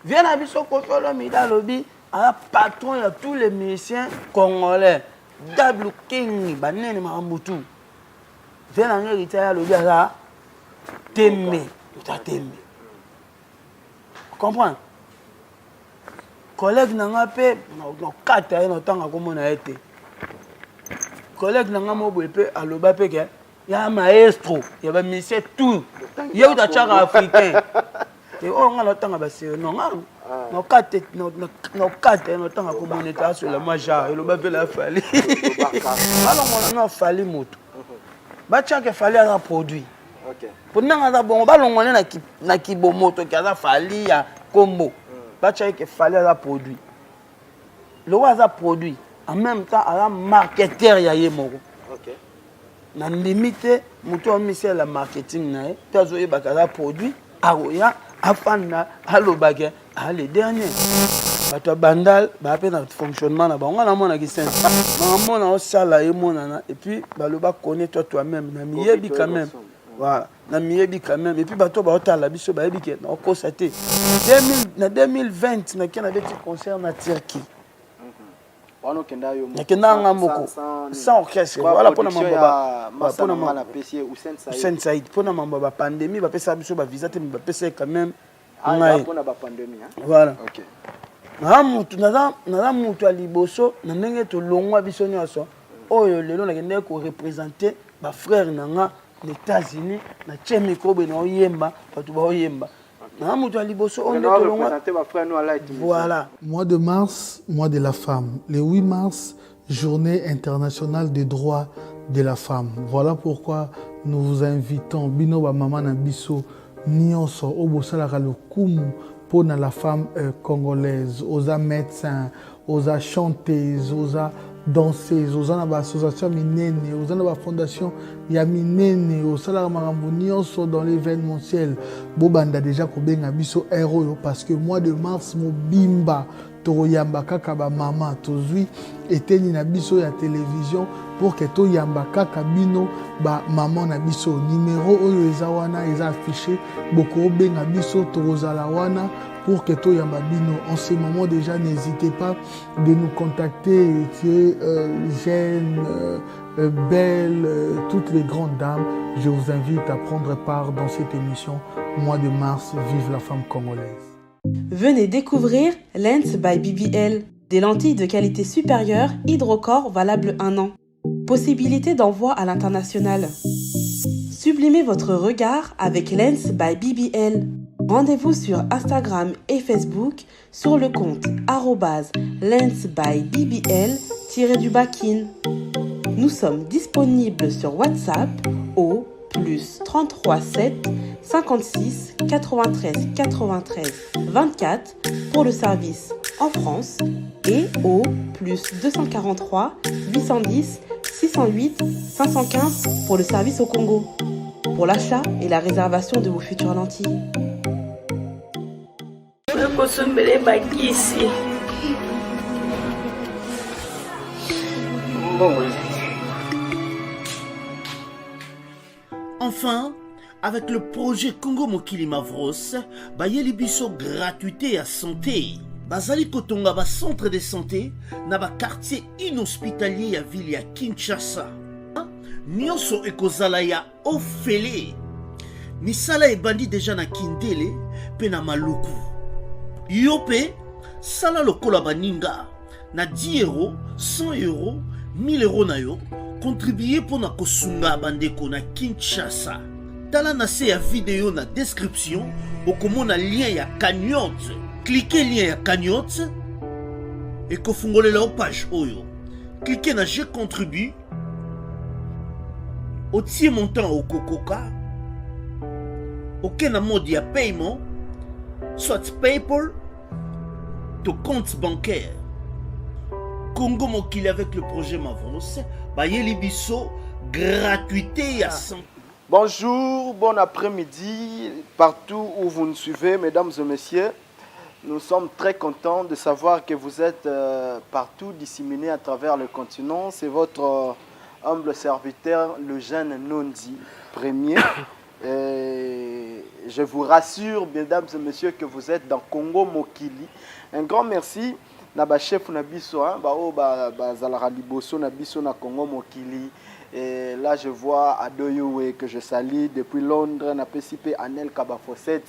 Viens à biso kotolo mida lobi un patron de tous les musiciens congolais. Double King banene mamutu. Viens à hériter à lobi à Tembe, ta Tembe. Comprends? Collègue nanga pe no kata no tanga komona été. Collègue nanga mo pe aloba pe ke ya maestro, ya ba musicien tout. Ya uta chaka africain. Et on a le temps à passer. Non, non, quatre, non, temps à communiquer sur la maja. Et le bébé l'a fallu. Alors, on a fallu moto. Bachak a fallu un produit. Pour nous, on a bon, on a qui bon moto qui a fallu un combo. Bachak a fallu un produit. Le roi a produit. En même temps, un marketeur y a eu mon. Na limite, moto a mis la marketing na. Tu as eu un produit. Aroya. Afana alobage les derniers bato bandal ba pe na fonctionnement na bango na mona ki sense maman na osala et mona et puis baloba connaît toi-même na miyebi quand même voilà na miyebi quand même et puis bato ba otala biso ba yebi ke na constater 2020 na kena beti concert na Turquie nakenda ngamoko sans orchestre voilà pour na mambo pour na mambo Hussein Saïd pour na mambo ba pandémie ba pesa biso ba visa te ba pesa quand même pour na ba pandémie voilà OK na mutu aliboso na ndenge to longwa biso nyoso oyo lelo nakende ko représenter ba frère nanga les États-Unis na chemiko be na oyemba bato ba oyemba. Voilà. Mois de mars, mois de la femme. Le 8 mars, journée internationale des droits de la femme. Voilà pourquoi nous vous invitons, Bino ba Mama na biso, Nyonso, Obosalaka le Kumu, pour la femme congolaise, aux médecins, aux chanteuses, aux danseuses, aux associations minene, aux fondations ya minene, aux salariés dans l'événementiel. Bobanda déjà kobenga biso héros parce que mois de mars mo bimba toyamba kaka ba mama tozui eteni na biso ya télévision pour que toyamba kaka bino ba maman na biso numéro oyo eza wana eza affiché boko benga biso tozala wana pour que tout yamba bino. En ce moment déjà, n'hésitez pas de nous contacter, Jeanne, Belle, toutes les grandes dames. Je vous invite à prendre part dans cette émission Mois de mars, vive la femme congolaise. Venez découvrir Lens by BBL, des lentilles de qualité supérieure, hydrocore valable 1 an. Possibilité d'envoi à l'international. Sublimez votre regard avec Lens by BBL. Rendez-vous sur Instagram et Facebook sur le compte @lensbybbl_kin. Nous sommes disponibles sur WhatsApp au +33 7 56 93 93 24 pour le service en France et au +243 810 608 515 pour le service au Congo. Pour l'achat et la réservation de vos futures lentilles. Enfin, avec le projet Congo Mokili Mavros, bayeli biso gratuité à santé. Bazali kotonga ba centre de santé na ba quartier inhospitalier ya ville ya Kinshasa. Nyonso ekozala ya ofele. Misala ebandi déjà na Kindele pe na Maluku. Yope sala lokola baninga na 10 euros, 100 euros, 1000 euros na yo contribuer pour na kosunga bandeko na Kinshasa. Tala na se ya vidéo na description okomona lien ya cagnotte. Cliquez lien ya cagnotte et kofungolela la page oyo. Cliquez na je contribue. Otie montant au Kokoka. Aucun mode de paiement, soit PayPal, ton compte bancaire. Congo Mokili avec le projet Mavros, Bayeli Bisso, gratuité à 100. Bonjour, bon après-midi, partout où vous nous suivez, mesdames et messieurs. Nous sommes très contents de savoir que vous êtes partout disséminés à travers le continent. C'est votre humble serviteur, le jeune Nondi, premier. Et je vous rassure, mesdames et messieurs, que vous êtes dans Congo Mokili. Un grand merci. Naba chef na biso zalara liboso na biso na Congo Mokili. Et là je vois Adoyowe que je salue depuis Londres, na PCP Anel Kabafosset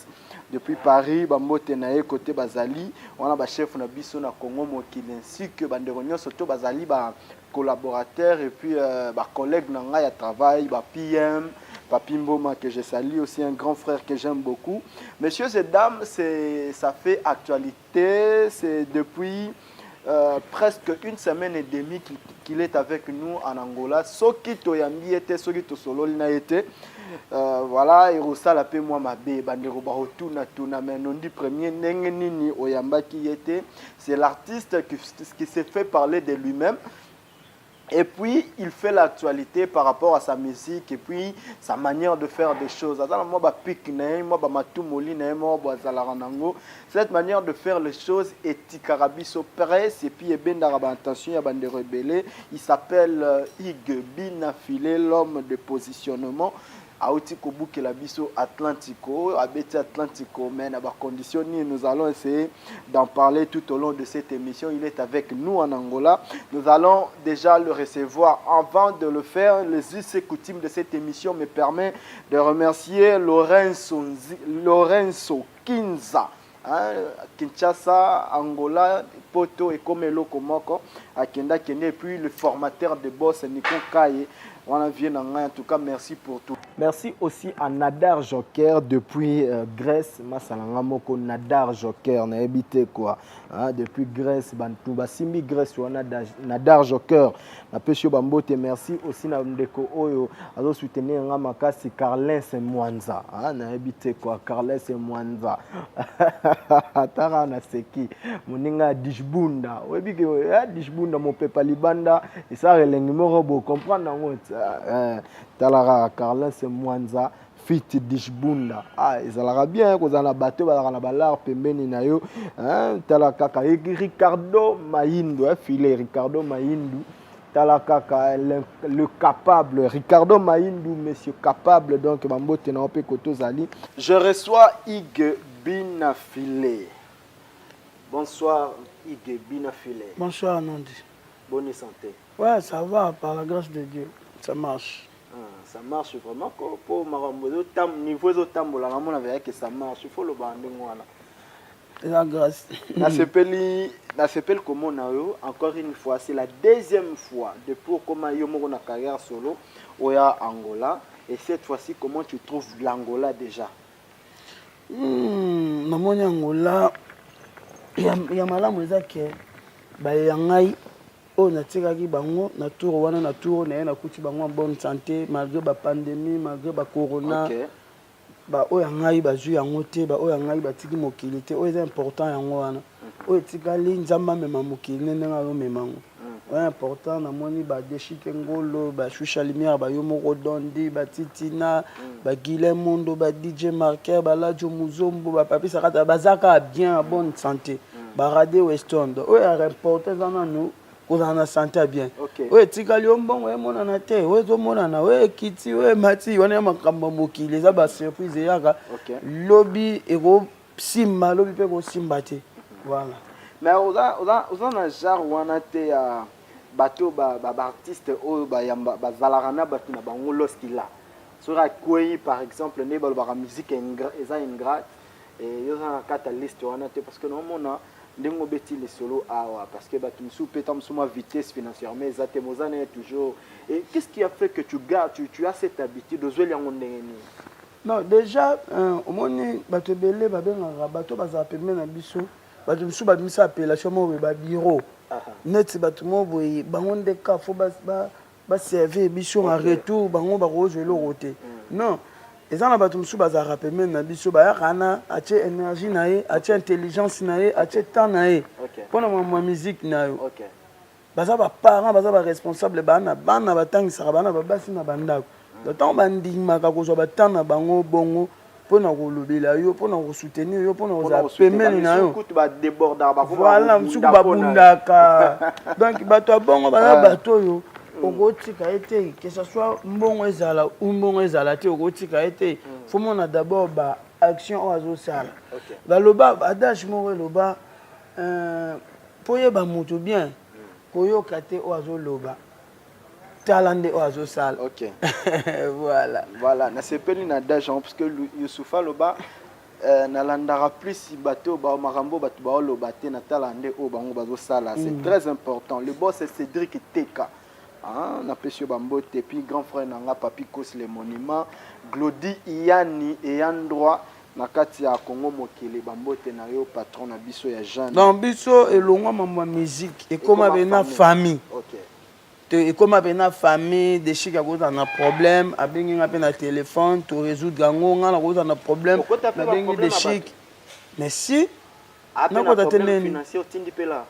depuis Paris, Bambote nae côté Bazali, on a ba chef na biso na Congo Mokili ainsi que banderonyo surtout Bazali ba collaborateurs et puis ba collègues na nga ya travail, ba PM Papi Mboma que je salue, aussi un grand frère que j'aime beaucoup. Messieurs et dames, ça fait actualité, c'est depuis presque une semaine et demie qu'il est avec nous en Angola. Soki toyambi était, soki tosolo na été. Voilà, et Rosa la paix moi ma bé, bandero barotuna tuna mais non dit premier nini oyamba qui était. C'est l'artiste qui s'est fait parler de lui-même. Et puis, il fait l'actualité par rapport à sa musique et puis sa manière de faire des choses. Cette manière de faire les choses est Tikarabiso Presse et puis il s'appelle Ig Binafile, l'homme de positionnement. Aouti Kobuke la biso Atlantico, Abeti Atlantico, mais à condition nous allons essayer d'en parler tout au long de cette émission. Il est avec nous en Angola. Nous allons déjà le recevoir. Avant de le faire, les us et coutumes de cette émission me permet de remercier Lorenzo Kinza. Kinshasa, Angola, Poto et Komelo Komoko, Akenda Kende, et puis le formateur de boss Nico Kaye. On vient en tout cas, merci pour tout. Merci aussi à Nadar Joker depuis Grèce. Masalanga moko Nadar Joker, na habité quoi. Depuis Grèce, Bantouba Simbi Grèce, on a Nadar Joker. Na Pesio Bambote, merci aussi na Ndeko Oyo. Azo soutenir nga makasi Carlin Mwanza. Na habité quoi, Carlin Mwanza. Tara na seki. Moninga Dishbunda. Webi ke Dishbunda mon pepa libanda. Et ça relengi morobo comprendre nango. Talara Carlin Mwanza fit Dishbunda. Ils allaient bien qu'on a battu na balar pembeni na yo. Talakaka Ricardo Maindu, filé Ricardo Maindu. Talakaka le capable Ricardo Maindu, monsieur capable donc Bambote na ope Kotozali. Je reçois Ig Binafile. Bonsoir Ig Binafile. Bonsoir Nandi. Bonne santé. Ouais, ça va, par la grâce de Dieu. Ça marche. Ça marche vraiment. Pour le niveau de tambour, que ça marche. Il faut le bander. La grâce. La CPL comment encore une fois, c'est la deuxième fois depuis comment yo mo na carrière solo oya Angola et cette fois-ci comment tu trouves l'Angola déjà? Na moni Angola ya malamu ezake ba yangai on a tiré bango na tour wana na tour na kuti bango en bonne santé malgré la pandémie malgré la corona. Okay. Ba o yangai ba ju yango te ba o yangai ba tiki mokili te o est important yango wana o etikali nzamba mema mokili nenga yo memango o important na moni ba deshike ngolo ba shusha lumière ba yo moko dondi ba titina ba Guilhem Mondo ba DJ Marker ba Lajo Muzombo ba Papi Sakata bazaka bien en bonne santé ba Radio Weston o est important dans nous qu'on a santé bien. Oui, tikali ombongo e mona na te, we zo mona na we kiti we mati wana makambo mokili za ba surprise yaka. Lobby ego simba lobby pe ko simba te. Voilà. Mais on a genre wana te bateau ba artiste o ba yamba ba zalarana batu na bango lorsqu'il a. Sur Akoi par exemple ne ba musique eza ingrate et yo za catalyst wana te parce que non mona ndengo beti les solo parce que tu sous pétam sous ma vitesse financière mais ça te mozane toujours. Et qu'est-ce qui a fait que tu as cette habitude de jouer yango ndengeni? Non, déjà au moni bato belé ba benga bato ba za pembe na biso bato sous ba misa appellation mo ba bureau net bato mo boy bango ndeka fo ba servir biso en retour bango ba ko jouer le roté. Non. Et ça, on a tout baza rappelé même biso ba kana atie énergie nae, atie intelligence nae, atie temps nae. Pour ma musique nae. OK. Baza ba parents, baza ba responsable bana batangisa bana babasi na bandako. D'autant bandima ka ko zo ba temps na bango bongo pour na ko lobela yo, pour na ko soutenir yo, pour na ko za pemeli na yo. Voilà, msuku ba bundaka. Donc bato bongo baza bato yo. okotika ete que ce soit mbongo ezala ou mbongo ezala te okotika ete faut mona d'abord ba action o azosala baloba adage moko eloba po yeba mutu bien koyoka te o azoloba talande o azosala. Ok. Voilà nasepeli na adage parce que Youssoufa loba nalandara plus si bateau ba marambo batu ba loba te na talande o bango bazosala. C'est très important. Le boss c'est Cédric Teka. Ah, na pesio bambote puis grand frère nanga Papi Kos les monuments Glody Iyani et Androit na kati ya Congo mokili bambote na yo patron na biso ya Jeanne. Non biso elongwa mamwa musique et comme bena famille. OK. Et comme bena famille de chika ko na problème abengi ngape na téléphone to résoudre gango nga na ko na problème na bengi de chic. Mais si na ko problème financier otindi pela.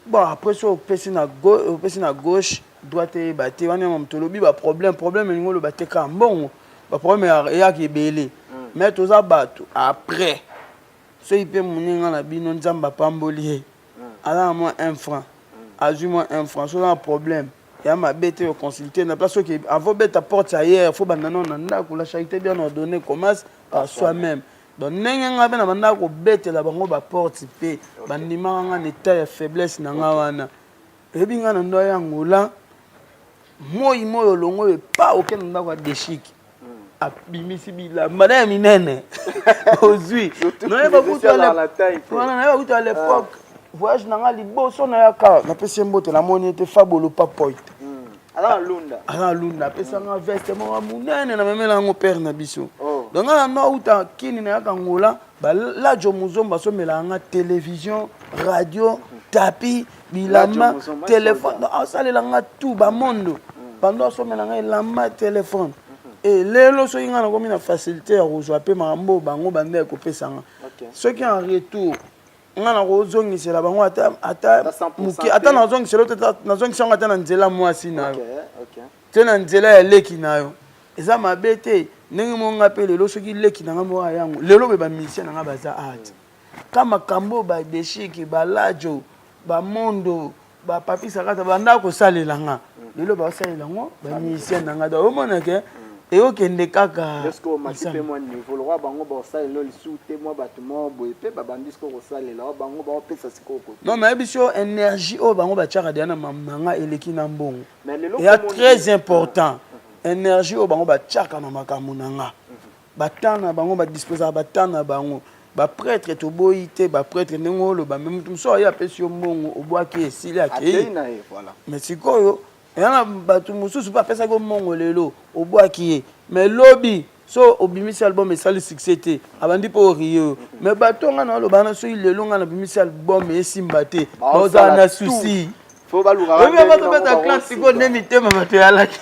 Bon après ça opesi na gauche droite baté wana mtolobi ba problème ngo le baté ka mbongo ba problème ya ki belé mais toza bato après so ipe muninga na bino nzamba pamboli ala moi 1 franc azui moi 1 franc so na problème ya ma bête au consulter na place que avant bête porte ailleurs faut banano na ndako la charité bien ordonnée commence par soi-même donc nenga na bandako bête la bango ba porte pe bandima nga état ya faiblesse na nga wana ebinga na ndo ya ngola moi longo e pa aucun ndako de chic abimisi bila madame minene ozui non e ba kutu à l'époque voyage nanga liboso na yaka na pesi mbote la moni était fabolo papoite ala lunda pesa nga veste mo munene na memela ngo père na biso donc na no uta kini na yaka ngola ba la jo muzomba so melanga télévision radio tapis bilama téléphone ça le langa tout ba mondo pendant so melanga lama téléphone et lelo so inga na komi na facilité à rejoindre pe mambo bango bande ko pesa nga ce qui en retour ngana ko zongisela bango ata muki ata na zongisela na zongisela ata na nzela mwasi na yo te na nzela ya leki na yo eza mabete ndenge mo ngape lelo soki leki na ngambo yango lelo be ba musicien na baza art kama kambo ba deshiki ba lajo ba mondo ba papi sakata banda ko salela nga lelo ba salela ngo ba musicien na ngada o mona ke et okende kaka est-ce que makipe moi niveau le roi bango ba salela le souté moi battement boye pe ba bandisco ko salela bango ba pesa sikoko non mais biso énergie o bango ba tchaka diana mamanga eleki na mbongo et très important énergie o bango ba tchaka na makambo nanga batana bango ba disposer batana bango ba prêtre to boyité ba prêtre ngolo ba même tout so ya pesio mbongo obwaki esili akei voilà mais sikoyo yana batu mususu pa pesa ko mbongo lelo obwaki mais lobby so obimisi album esali succès te abandi po rio mais batonga na lo bana so lelo nga na bimisi album esimba te oza na souci faut baluka ba ba ba ta classe ko nemi te mama te alaki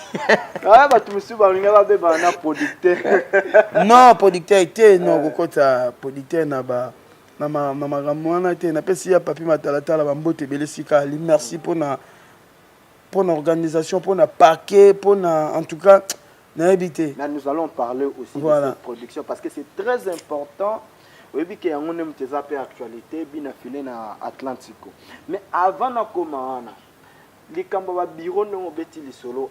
ah batu mususu ba linga ba be ba na producteur non producteur te non kokota producteur na ba na mama ramwana te na pesi ya papi matalatala ba mbote belesika ali merci pour l'organisation, pour le parquet, en tout cas, n'habiter. Nous allons parler aussi de cette production parce que c'est très important. Oui, qu'il y a une actualité, bien affilée dans Atlantico. Mais avant de commencer, les cambas bureaux n'ont pas été solo.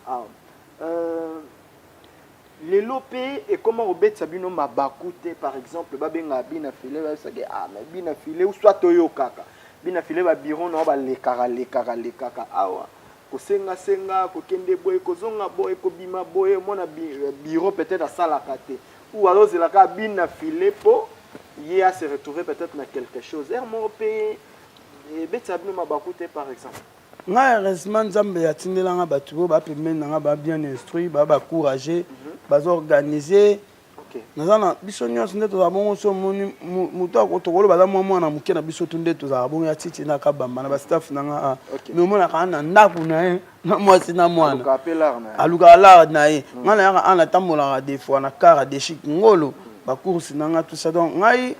Les lopés et comment on bête sabino mabakute par exemple, babenga bien affilé, ah mais bien affilé ou soit toyo kaka. Bien affilé ba bureau non ba les kaka awa. Kosenga senga kokende boy kozonga boy kobima boy mona bureau peut-être à salakate ou alors c'est la cabine filé po y a se retrouver peut-être dans quelque chose mon pays et betabino mabakute par exemple nga heureusement nzambe yatindela nga batu ba pemena nga ba bien instruit ba courager ba organiser nazana biso nyonso nde tozala bongo so moto akotokolo baza mwana moke na biso tu nde tozala bongo ya titi na kabamba na bastaff na nga me omonaka na ndako na ye na mwasi na mwana alukaka lar na ye nga na yaka ana atambolaka des fois na kara de chic ngolo bacourse na nga tout ça donc ngai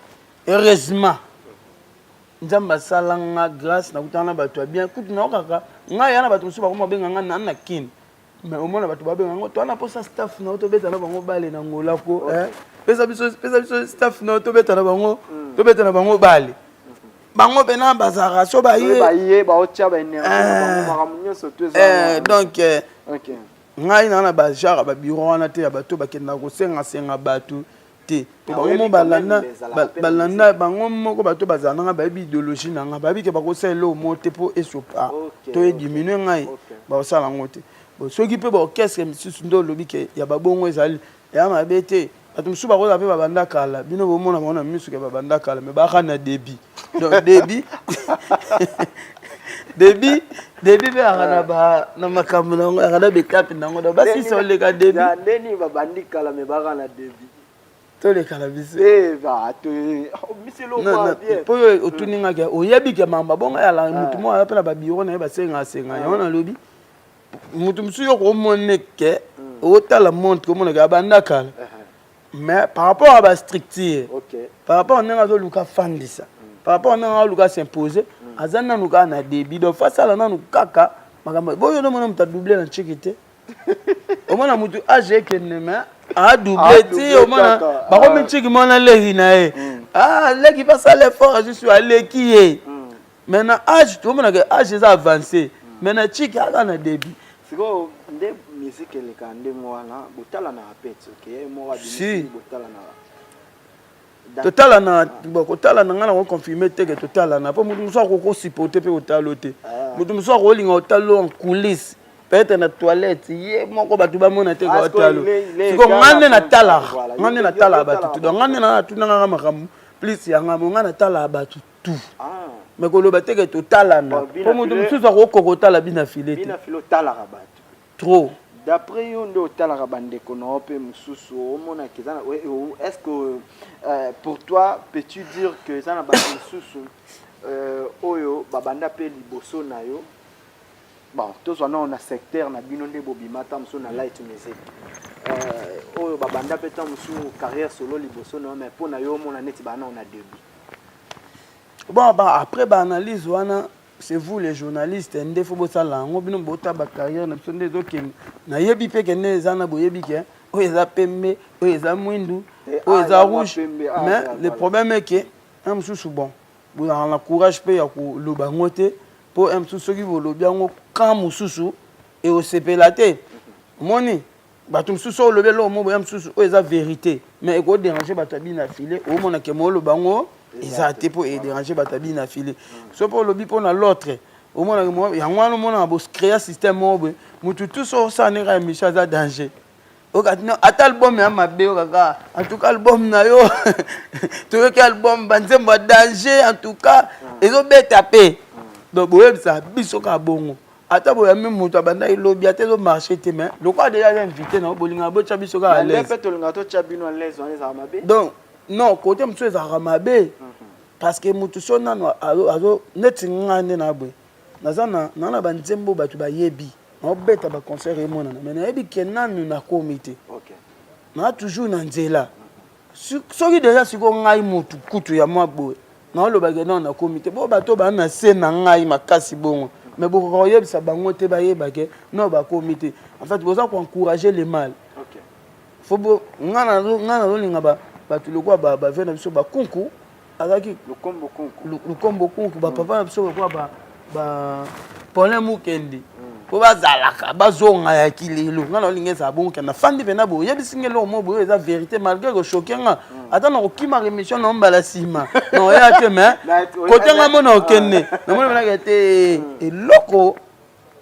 heureusement nzambe asala nga grâce nakutana na bato ya bien kutu naokaka ngai ya na bato mosusu bakoma benga nga na kini mais au moins bato babenga ngo to na posa staff na to beta na bango bale na ngola ko pesa biso staff na to beta na bango bale bango pena bazara so ba ye ba otia ba énergie bango maramunyo so to donc OK. Ngai na ba genre ba bureau wana te ya bato bakenda ko senga bato te. Bango balanda bango moko bato bazana ba idéologie na nga ba bi ke ba ko selo mo te po esopa. To e diminuer ngai ba sala ngote. Bo soki pe ba orchestre misusu ndo lobi ke ya babongo ezali ya mabete. Bato musu ba ko za pe ba banda kala bino bo mona mona misu ke ba banda kala me ba kana débit. Donc débit be akana ba na makambo na ngo akana be kapi na ngo do basi so le ka débit ya ndeni ba bandi kala me ba kana débit to le kala biso ba to miselo ba bien po yo otuninga ke oyebi ke mamba bonga ya la mutu mo apela ba biro na ba senga yona lobi mutu musu yo ko moneke otala montre ko monaka banda kala mais par rapport à la structure par rapport à nanga luka fandisa par rapport à nanga luka s'imposer azana nuka na débit donc face à la nanu kaka makamba boyo no mona muta doubler na chikite o mona mutu age kenema a doubler ti o mona ba ko minchiki mona lehi na e leki pas ça l'effort je suis allé qui est maintenant age to mona que age ça avancé maintenant chiki ala na débit siko nde musique le kande mwana botala na apete okay mo wa si botala na total na kotala na ngana ko confirmer te que total na po mutu so ko supporter pe otalo te mutu so ko linga otalo en coulisses peut-être na toilette ye moko batu ba mona te ko otalo siko ngane na tala batu donc ngane na tunanga makambo plus ya ngana tala batu tout mais ko loba te que total na po mutu so ko kokotala bina filete bina filo tala batu trop. D'après yo ndo tala bande kono pe mususu o mona kizana est-ce que pour toi peux-tu dire que ça na ba mususu oyo babanda pe liboso na yo bon tous on a secteur na bino nde bobimata musu na light music oyo babanda pe ta musu carrière solo liboso na mais pour na yo mona neti bana on a début bon après ba analyse wana c'est vous les journalistes ndé faut bosala ngo bino bota ba carrière na sonde zoken na yebi pe ke ne zana boyebi ke o eza pembe o eza mwindu o eza rouge mais le problème est que un mususu bon vous avez le courage pe ya ko loba ngote po un mususu ki bo lobi ngo kan mususu et o sepelate moni bato mususu o lobi lo mo bo un mususu o eza vérité mais ko déranger batabi na filer o mona ke mo loba ngo exacté pour déranger batabi na filer so pour lobi pour na l'autre au moins ya ngwana mona bo créer système mo mutu tout so ça ne ra micha za danger o katina ata album ya mabe o kaka en tout cas album na yo to que album banzembo danger en tout cas ezo beta pe donc boye ça biso ka bongo ata boya même mutu abanda ilobi ata zo marché te mais le quoi déjà invité na bolinga bo cha biso ka à l'aise peut to linga to cha bino à l'aise on les a mabe donc non côté mutu za ramabe parce que mutu so nano azo neti ngane na bwe nazana nana banzembo batu ba yebi on beta ba concert et mona mais na yebi kenanu na comité OK na toujours na nzela soki déjà siko ngai mutu kutu ya mwa bwe na lo ba gena na comité bo bato ba na se na ngai makasi bongo mais bo ko yebisa bango te ba yeba ke no ba comité en fait boza ko encourager les mal OK faut bo ngana lo linga ba batu lo kwa ba vena biso ba kunku azaki le combo kunku ba papa na biso kwa ba pole mukendi po bazalaka bazonga ya kilelo ngana lingeza bonke na fandi pena bo yebisingelo mo bo eza vérité malgré que choquant ata na kokima remission na mbala sima non ya te mais côté nga mona okenne na mona na te eloko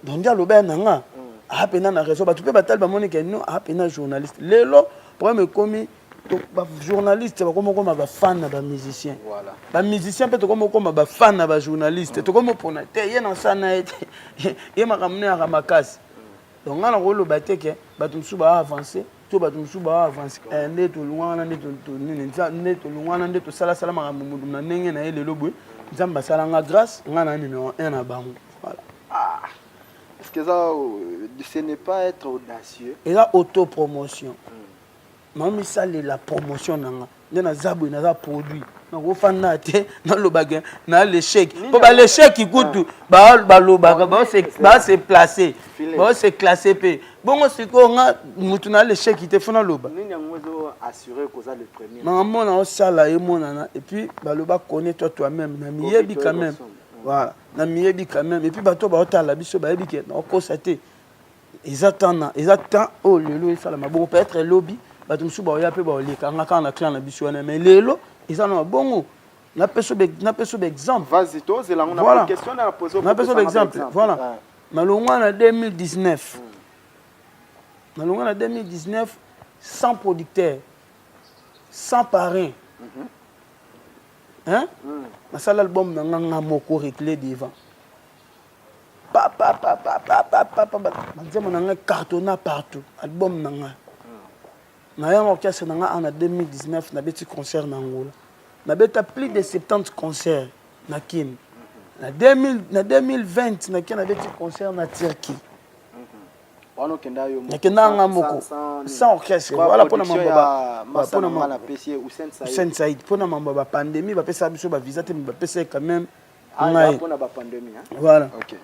dondia loba nanga a pena na réseau ba tu peux batal ba monique no a pena journaliste lelo problème komi ba journaliste ba comme ba fan na ba musicien voilà ba musicien peut comme ba fan na ba journaliste to comme pona te yena sana ete ye makamne ya makasi donc ngana ko lo bateke ba tumsu ba avancer to ba tumsu ba avancer ende to lungana nde to nini nde to lungana nde to sala sala makambo na ndenge na ele lobwe nzamba sala nga grâce ngana numéro 1 na bango voilà est-ce que ça ce n'est pas être audacieux et la autopromotion mami sali la promotion nanga ndena zabu na produit na ko fana te na lobage na l'échec po ba l'échec ikutu ba lobaka ba se placer ba se classer pe bongo siko nga mutu na l'échec ite fona loba nini ngozo assurer que ça le premier na mona o sala e mona et puis ba loba connais toi-même na miyebi quand même voilà na miyebi quand même et puis bato ba otala biso ba yebi ke na ko sate ils attendent oh lelo ça la bon peut-être lobby bato musu ba ya pe ba olika ngaka na clan na biso na mais lelo ils en bongo na peso exemple vas-y toi c'est là on a une question à poser na peso exemple voilà na longwa na 2019 na longwa na 2019 100 producteurs 100 parrains hein na sala album na nganga moko réclé devant Manzemo nanga cartonna partout. Album nanga. Na ya orchestre nanga en 2019 na beti concert na Angola. Na beta plus de 70 concerts na Kim. Na 2020 na Kim na beti concert na Turquie. Ono kenda yo. Na kenda nga moko. Sans orchestre. Voilà pour na mamba. Pour na mamba PC Hussein Saïd. Pour na mamba ba pandémie ba pesa biso ba visa te ba pesa quand même. Ah, pour na ba pandémie hein. Voilà. OK.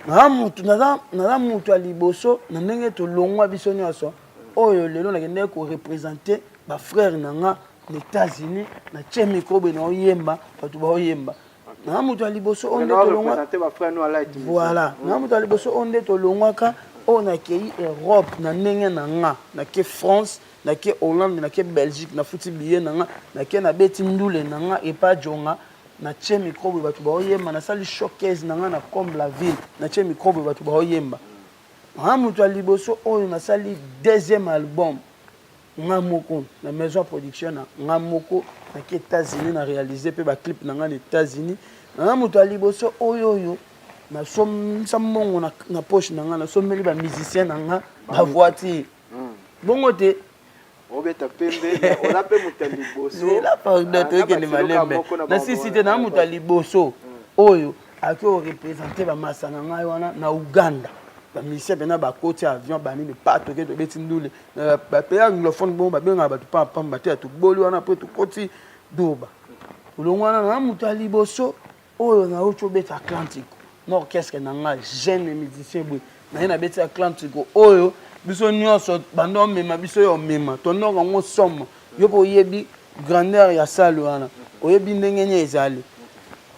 Na mutu a liboso na ndenge to longwa biso nyonso oyo lelo na kende ko représenter ba frère nanga aux États-Unis na tie micro be na oyemba batu ba oyemba na mutu a liboso onde to longwa représenter ba frère no a light voilà na mutu a liboso onde to longwaka on a kei Europe na ndenge nanga na ke France na ke Hollande na ke Belgique na futi billet nanga na ke na beti ndule nanga e pa jonga na tie microbe batu ba oyemba na sali showcase nanga na comme la ville na tie microbe batu ba oyemba na mutu a liboso oyo na sali deuxième album nga moko na maison production na nga moko na ki États-Unis na réaliser pe ba clip nanga na États-Unis na mutu a liboso oyo na sombongo na poche nanga na someli ba musicien nanga ba voiture bongo te obeta pembe on a pe mutali boso la pardon to ke le malembe na sisi te na mutali boso oyo ako représenter ba masanga ngai wana na Uganda ba musicien bena ba côté avion ba ni pas to ke to beti ndule ba pe anglophone bon ba benga ba to pa pamba te to boli wana pe to koti doba ulongwana na mutali boso oyo na ocho beta Atlantique na orchestre nanga jeune musicien bwe na beti Atlantique oyo biso nyonso bando mema biso yo mema tonoko ngo somme yo po yebi grandeur ya salle wana oyebi ndenge nye ezali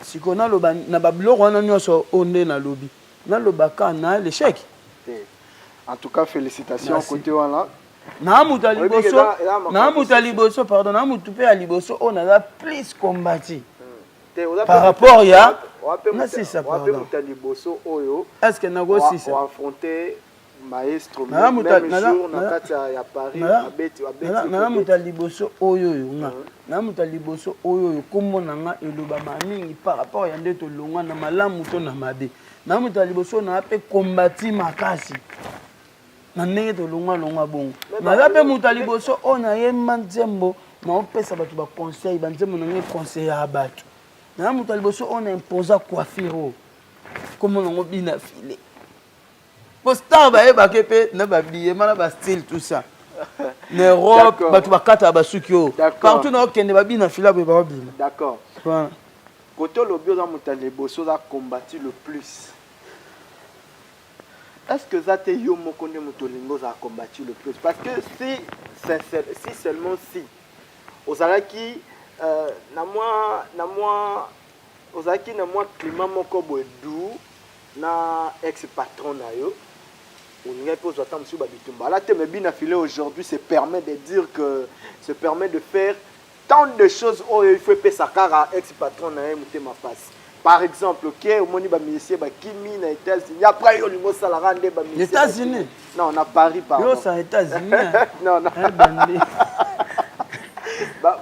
sikona loba na babiloko wana nyonso onde na lobi na lobaka na l'échec en tout cas félicitations côté wana na muta liboso pardon na mutu pe ya liboso on a plus combattu par rapport ya na c'est ça pardon est-ce que nago si ça affronter maestro même jour na kati ya Paris abeti na muta liboso oyo nga na muta liboso oyo kombo nanga eloba mamingi par rapport ya ndeto longa na malamu to na mabe na muta liboso na pe combattre makasi na ndenge to longa bongo na pe muta liboso ona ye manzembo na opesa batu ba conseil banzembo na nge conseil ya batu na muta liboso ona imposa coiffure comme on bina filé Postar ba eba kepe na ba billet na ba style tout ça. Na Europe batu bakata basukio. Partout na okende ba bina fila ba bina. D'accord. Voilà. Côté lobio za mutale boso za combattu le plus. Est-ce que ça te yo moko ne mutolingo za combattu le plus parce que si seulement si ozalaki na moi ozalaki na moi climat moko boedu na ex patron na yo on y pose attendre sur babitumba la teme bina filé aujourd'hui se permet de dire que se permet de faire tant de choses où il faut payer sa cara ex patron na muté ma face par exemple OK au moni ba ministère ba kimi na États-Unis après yo lingo sala rande ba ministère États-Unis non on a Paris pardon yo ça États-Unis non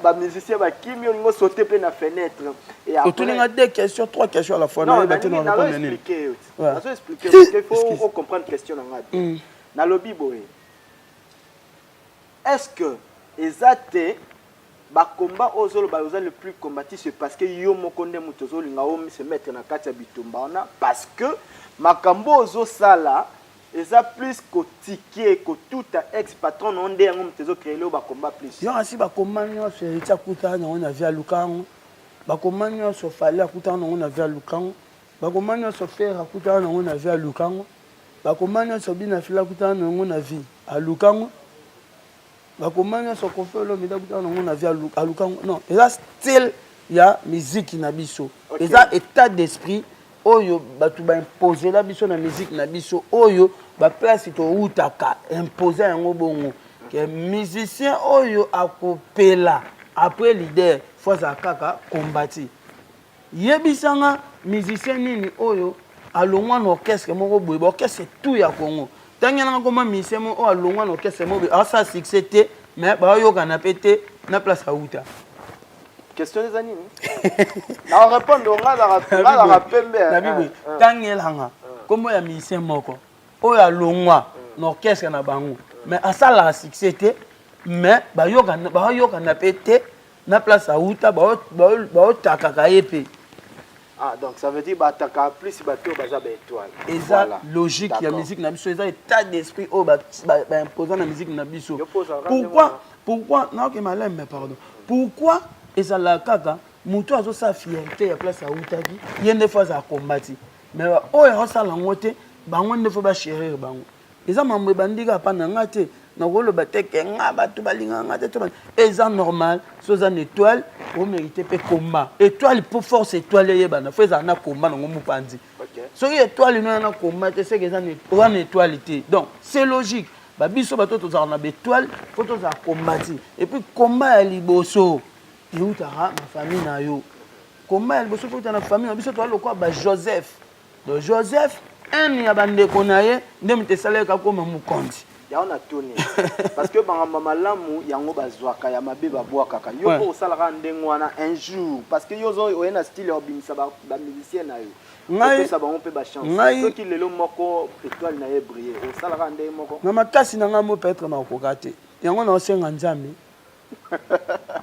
ba musicien ba kimi lingo sauter pe na fenêtre et après tu as deux questions trois questions à la fois non on va expliquer parce qu'il faut comprendre question na na lobby boy est-ce que ezate ba combat ozolo ba le plus combatif c'est parce que yo mokonde mutozo linga o se mettre na kati ya bitumba ona parce que makambo ozo sala eza plus kotiqué ko tout ex patron onde yango mutozo créer le ba combat plus yo asi ba combat nyonso eta kuta na ona via lukango ba combat nyonso fallait akuta na ona via lukango ba combat nyonso faire akuta na ona via lukango ba combat nyonso bina fila akuta na ona vie a lukango ba komanya so kofelo mida kutana ngona via alukango non eza style ya musique na biso eza état d'esprit oyo batu ba imposer la biso na musique na biso oyo baplace toutaka impose yango bongo ke musicien oyo akopela après leader fois kaka kombati yebisanga musicien nini oyo alongwa na orchestre moko boye orchestre tout ya Congo tangana koma musicien mo oyo alongwa na orchestre moko asa succès te mais bayokana pe te na place auta question des années na répondre on la rappelle na bibi tangelanga comme ya musicien moko oyo alongwa na orchestre na bango mais asala succès te mais bayokana pe te na place auta baotakaka ye pe. Ah, donc ça veut dire que plus bateau baza ba étoile. Et ça logique il y a musique na biso ça état d'esprit au imposant la musique na biso. Pourquoi non que malem mais pardon. Pourquoi et ça la kaka muto azo sa fierté ya place autaki yende fois à combattre. Mais o ya ça la ngote bango ne faut pas chérir bango. Et ça mambe bandika pa na ngate na golo bateke nga batu balinga ngate to et ça normal so ça étoile au mériter pe combat étoile pour force étoile yebana faut ça na combat na ngomu pandi so étoile no na combat c'est que ça ne étoile donc c'est logique ba biso bato to za na étoile faut to za combattre et puis combat ya liboso et utara ma famille na yo combat ya liboso faut na famille na biso to lo kwa ba Joseph donc Joseph un ya bande konaye ndem te saleka ko mamu konti ya on a tourné parce que maman lamu yango bazwaka ya mabe babwaka yo ko salaka ndengwana un jour parce que yo zo oyena style obimisa ba musicien na yo ngai ça ba on peut ba chance ceux qui lelo moko étoile na ye briller o salaka ndeng moko na makasi na ngamo peut-être na kokate yango na osenga nzambe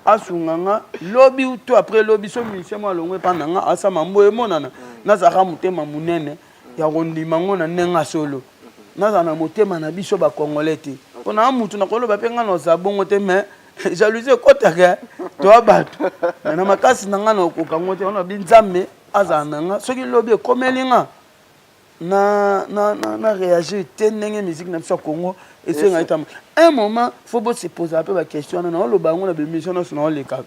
asunganga lobi to après lobi so musicien mo alongwe pananga asa mambo emonana na zaka mutema munene ya kondima ngo na nenga solo naza na motema na biso ba congolais te pona mutu na koloba penga no za bongo te mais jalousie kotaka to abatu na makasi nanga na okokango te ona binzambe azananga soki lobi komelinga na réagir te ndenge musique na biso Congo et c'est un moment faut se poser un peu la question na loba ngo na bémission na le kaka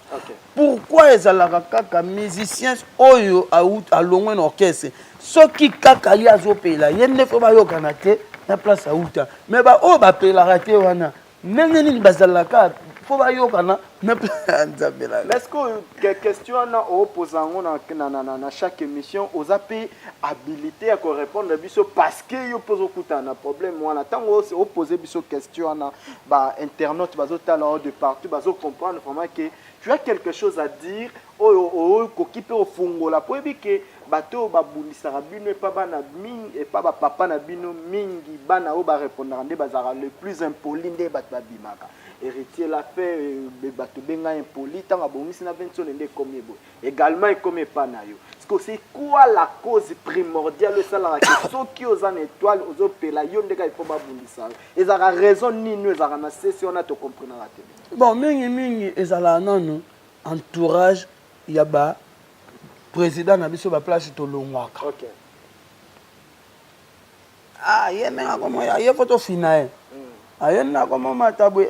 pourquoi ezalaka kaka musicien oyo alongwe na orchestre soki kaka li azopela yende faut bayokana te na place auta mais ba o ba pela raté wana ndenge nini bazalaka faut bayokana na place nzambela est-ce que question na opposant na chaque émission aux AP habilité à répondre biso parce que yo pose okutana problème wana tango se opposer biso question na ba internaute bazo tala de partout bazo comprendre vraiment que tu as quelque chose à dire o kokipe o fungola po ebike bato babundisaka bino et pas bana mingi et pas ba papa na bino mingi bana o ba répondre nde bazara le plus impoli nde bato babimaka héritier la fait bato benga impoli tanga bongisi na benso nde comme bo également et comme pas na yo parce que c'est quoi la cause primordiale ça la question qui aux en étoile aux opéla yo ndeka il faut babundisa et ça a raison ni nous ça na session na to comprendre la télé bon mingi ezala nanu entourage yaba président na biso ba place to longwaka OK ah yenga comme ya photo finale ayena comme matabwe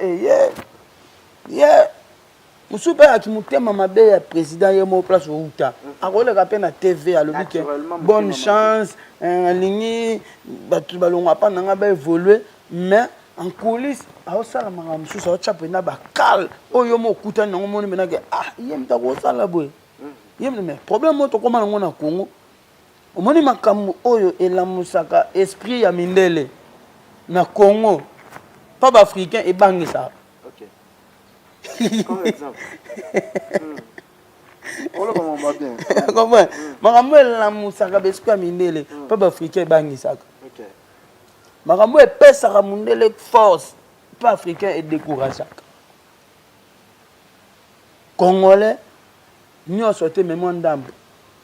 ye musupe akimutema mabe ya président ye mo place outa akoleka pe na TV alobi ke bonne chance lingi batu balongwa pa nanga ba évoluer mais en coulisses aosala manga mususu aochape na bakal oyo mo okuta nango moni menake ye mta kosala boye ye mais problème moto koma nango na Congo omoni makambo oyo elamusaka esprit ya mindele na Congo pas africain et bangisa OK comme exemple on le comprend bien comment makambo elamusaka esprit ya mindele pas africain et bangisa OK makambo epesaka mundele force pas africain et décourageaka congolais nyonso te mémoire ndambo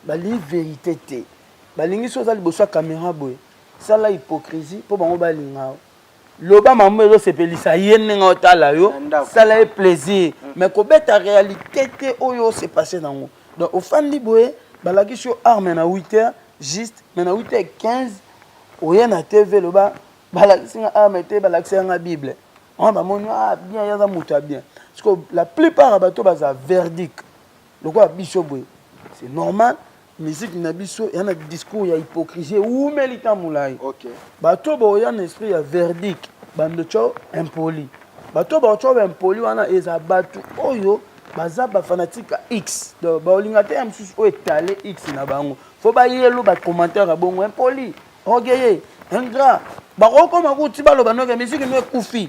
bali vérité te balingi soza liboso caméra boye sala hypocrisie po bango balinga loba mambo ezo sepelisa ye ndenge otala yo sala plaisir mais kobeta réalité te oyo se passé nango donc ofandi boye balakisi yo arme na 8h juste mais na 8h15 oye na TV loba balakisi nga arme te balakisi nga Bible on va moni bien yaza muta bien parce que la plupart bato baza verdict le quoi biso boye c'est normal musique na biso ya na discours ya hypocrisie umeli ta mulai. OK. Bato ba ya na esprit ya verdict bando cho impoli. Bato ba cho impoli wana eza batu oyo baza ba fanatique X. Donc ba olinga te amsusu o étaler X na bango. Faut ba yelo ba commentaire bongo impoli. Ogeye, ingrat. Ba kokoma ko ti ba lo banoka musique no kufi.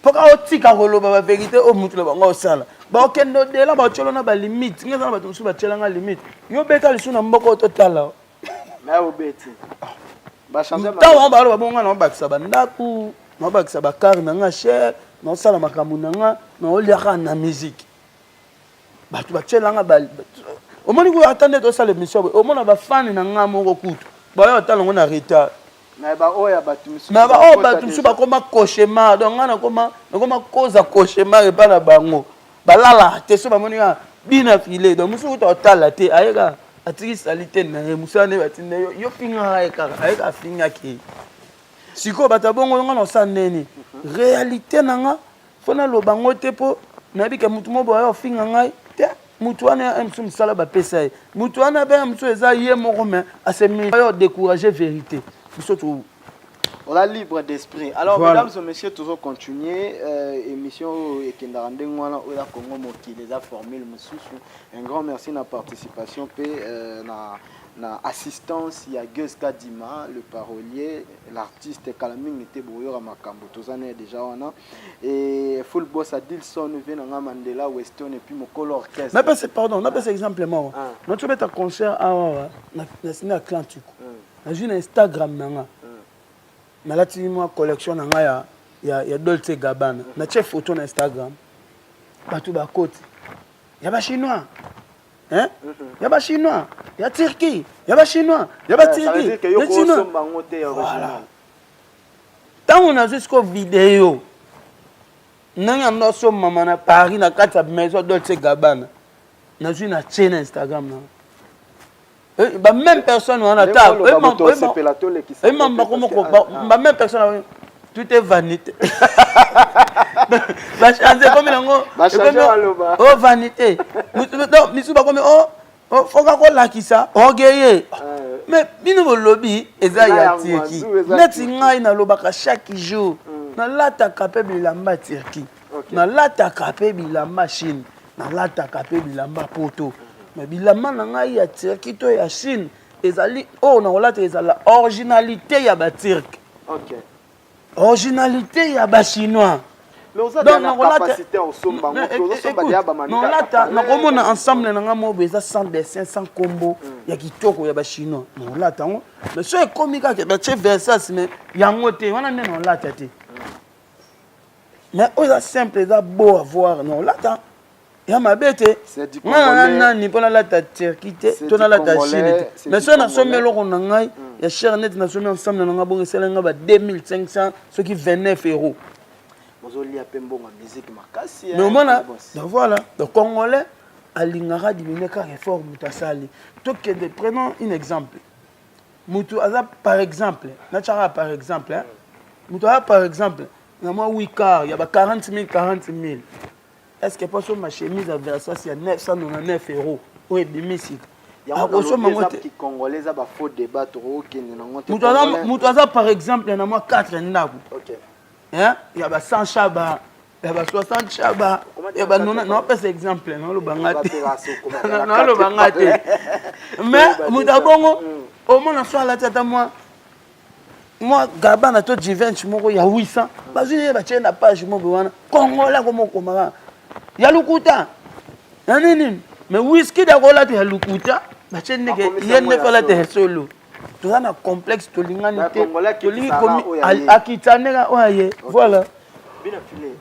Poka otika koloba ba vérité o mutu lo bango osala. Ba okendo de la ba cholo na ba limite. Ngeza na bato musu ba chelanga limite. Yo beta lisu na mboko totala. Mais obeti. Ba changer ma. Tawa ba lo ba bonga na ba kisaba ndaku, na ba kisaba car na nga cher, na sala makambu na nga, na oliaka na musique. Bato ba chelanga ba. Omoni ko attendre to sala émission. Omona ba fan na nga moko kutu. Ba yo tala ngona retard. Mais ba oya batu musu. Mais ba o batu musu ba koma cauchemar. Donc nga na koma cause cauchemar e pa na bango. Balala te so ba moni bina filé. Donc musu to tala te ayeka atiki salite na musane batinde yo finga ayeka finga ki. Siko bata bongo nga no saneni. Réalité na nga fona lo bango te po na bika mutu mo ba yo finga ngai te. Mutu wana msu msala ba pesa ye. Mutu wana ba msu eza ye moko mais asemi yo décourager vérité. On a libre d'esprit. Alors, voilà. Mesdames et messieurs, toujours continuer. Émission et Kendarandengwana, Ola Congo qui les a formés. Un grand merci de la participation et na assistance. Il y a Gus Kadima, le parolier, l'artiste Kalaming était Bouyora Makambo. Tous années déjà on a. Et Full Boss Adilson, Venanga Mandela, Weston et puis Mokolo Orchestre. Mais pas pardon, on a pas cet exemple moi. Notre bête à concert na signé Atlantique. J'ai un Instagram nanga. Mais là tu moi collection nanga ya Dolce Gabbana. Na chef photo na Instagram. Partout ba côté. Ya ba chinois. Hein? Ya ba chinois, ya Turquie, ya ba chinois, ya ba Turquie. Ça veut dire que yo ko somba ngote original. Tant on a jusqu'au vidéo. Nanga no somba mana Paris na kati ya maison Dolce Gabbana. Na ju na chaîne Instagram na. Ba même personne on a table. Ba même personne tout est vanité. Ba changer comme nango. Oh vanité. Non, misu ba comme oh foka ko lakisa. Ogeye. Mais bino lobby eza ya Turquie. Neti ngai na lobaka chaque jour. Na lata kapé bilamba Turquie. Na lata kapé bilamba Chine. Na lata kapé bilamba Poto. Mais bilamba na ngai ya Turquie to ya Chine ezali oh na olata ezala originalité ya ba Turc. OK. Originalité ya ba chinois. Mais on a la capacité en somba ngoto, somba dia ba manika. Non lata na komona ensemble na nga mo beza sans dessin sans combo ya kitoko ya ba chinois. Non lata ngo. Mais so e komika ke ba che Versace mais yango te wana ne non lata te. Mais oza simple eza beau à voir non lata. Ya mabete nga ni pona la ta Turquie tona la ta Chine mais so na somelo ko na ngai ya cher net na somelo ensemble na nga bongo selenga ba 2500 ce qui 29 €. Mozoli apembo ma musique makasi. Mais mona donc voilà le congolais alingara diminuer car effort mutasali to que de prenons un exemple mutu aza par exemple na chara par exemple hein mutu aza par exemple na moi 8 car ya ba 40 000 est-ce que pas sur ma chemise à Versace il y a 999 €. Oui, bimisi. Il y a des Congolais qui ont faux débat trop qui n'ont Moutaza par exemple, il y en a moi 4 ndako. OK. Hein? Il y a 100 chaba, il y a 60 chaba. Il y a non pas cet exemple, non le bangate. Non le bangate. Mais Moutabongo au moins en soit la tête à moi. Moi Gabana to Givenchy moko ya 800. Bazini ba tient na page mo bwana. Congolais comme komara. Ya lukuta nini mais whisky da kola te lukuta ba chenne ke yenne kola te solo to na complexe to lingani te to lingi komi akitaneka oye voilà bien filé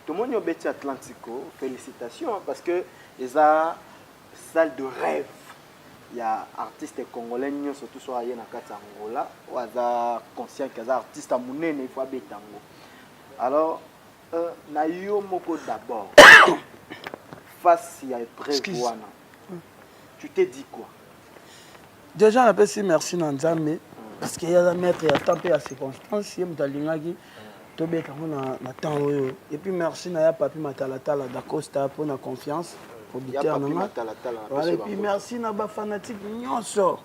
tout le monde au Beti Atlantico félicitations parce que les a salle de rêve il y a artistes congolais surtout sur na kati Angola ou aza conscient que za artiste munene il faut betango alors na yo moko d'abord face à épreuve wana tu t'es dit quoi déjà on appelle si merci Nzambe parce qu'il y a un maître il y a tant de circonstances il mutalingaki to beta na temps oyo et puis merci na ya papi matalatala d'Acosta pour la confiance producteur nanga voilà et puis merci na ba fanatique nyonso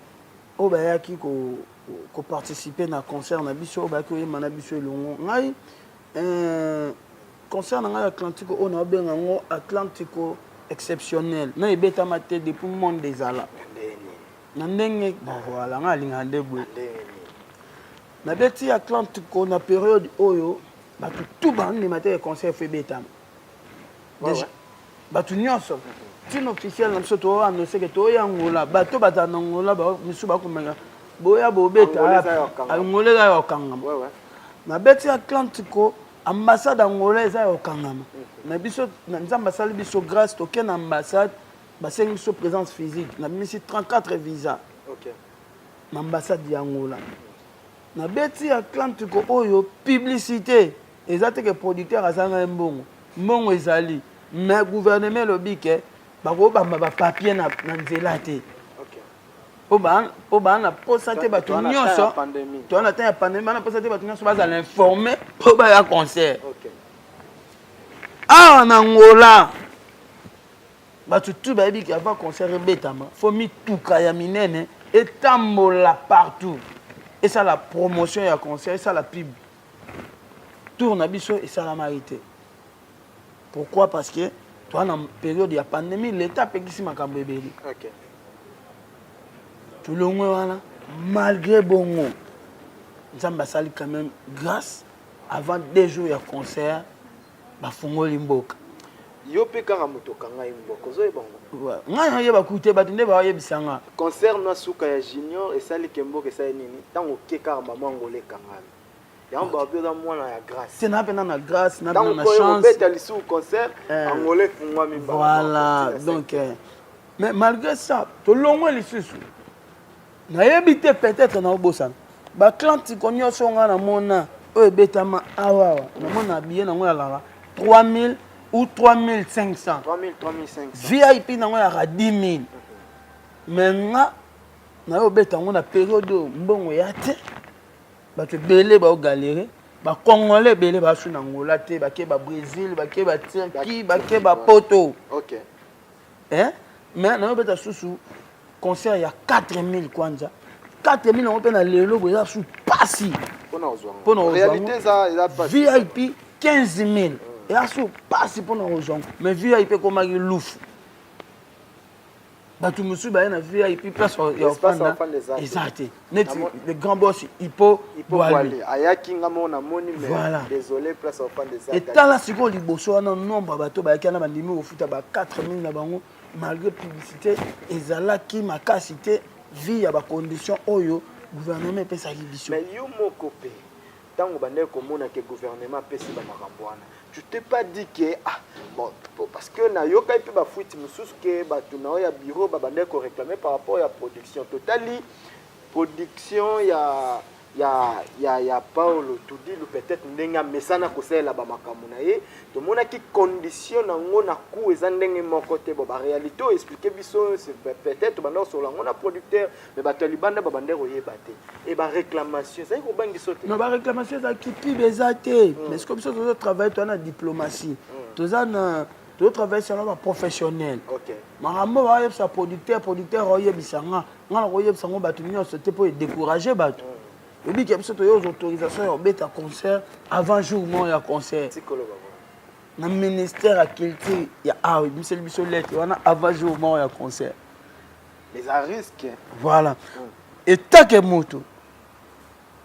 o ba yaki ko participer na concert na biso o ba ko yema na biso elongo ngai concert nanga Atlantico on a benga ngo Atlantico exceptionnel na ebetama te depuis monde des ala na ndenge voilà nga linga ndebwe na beti Atlantico na période oyo batu tout bande matin concert fait betama déjà batu nyonso tin officiel na biso to annoncé que to yangola bato batanangola ba misu bakomanga boya bobeta angolela yo kangama na beti Atlantico ambassade angolaise yo kangama na biso na nzamba sali biso grâce to ken ambassade basengi biso présence physique na misi 34 visa na ambassade ya Angola na beti Atlantico oyo publicité ezate que producteur azanga mbongo ezali mais gouvernement lobi ke bako bamba ba papier na nzela te po ba na posa te bato nyonso to na ta pandémie na posa te bato nyonso baza l'informer po ba ya concert en Angola bato tout ba bi ke avant concert betama faut mi tuka ya minene etambola partout et ça la promotion ya concert et ça la pub tourne à biso et ça la marité. Pourquoi? Parce que toi, dans la période de la pandémie, l'État peut ici ma cambébé. Tout le monde, malgré bon, nous avons quand même grâce avant 2 jours de concert, bah fongo limboka. Yo pe kanga motoka ngai mboko zo ebongo. Ngai yeba kuté batunde ba yebisanga. Concert na suka ya junior et sali kemboka sa nini. Tango ke kanga maman ngolé kanga. Yamba bioda mwana ya grâce. C'est na pena na grâce, na pena na chance. chance. Dans le sous concert, angolais fungwa mi ba. Voilà, donc mais malgré ça, to longo les sous. Na yebité peut-être na obosan. Ba clanti konyo songa na mona o betama awa. Na mona bien na ngala 3000 ou 3500. 3500. VIP na ngala 10 000. Maintenant na yo betango na période mbongo ya te. Ba te belé ba galérer. Ba congolais belé ba su na ngola te, ba ke ba Brésil, ba ke ba Turquie, ba ke ba Poto. OK. Hein? Mais na yo beta susu concert ya 4000 kwanza. 4000 on peut na lelo boya su pasi. Pour en réalité ça il a pas VIP 15 000. Et à ce passe pour nos gens. Mais VIP comme un louf. Bah tout monsieur bah na VIP place exact. Net le grand boss il peut aller. Ayaki ngamo na moni mais désolé place au fan des. Et tant là siko liboso na nombre bato ba kana bandimi au futa ba 4000 na bango malgré publicité ezala ki makasité vie ya ba condition oyo gouvernement pesa libiso. Mais yo moko pe tango bande komona ke gouvernement pesa ba makambwana. Tu t'es pas dit que bon parce que na yo kai pe ba fuiti mususu ke ba tuna ya bureau ba bande ko réclamer par rapport à production totally production ya Paulo tout dit peut-être ndenga mesana ko sela ba makamuna ye to mona ki condition na ngona ku eza ndenge moko te ba réalité expliquer biso c'est peut-être bande sur la ngona producteur mais ba talibanda ba bande ko yeba te et ba réclamation ça ko bangi sote non ba réclamation ça qui pi bezate mais c'est comme ça que travail toi na diplomatie toi na tu travailles sur la professionnel. OK. Marambo va yebsa producteur oyebisanga ngala ko yebsanga ba tunyo c'était pour décourager ba. Et puis qu'il y a des autorisations à concert avant jour où il y a concert. Dans le ministère à culture, il y a monsieur Bissolette, il y a avant jour où il y a concert. Les à risque. Voilà. Et tant que moto,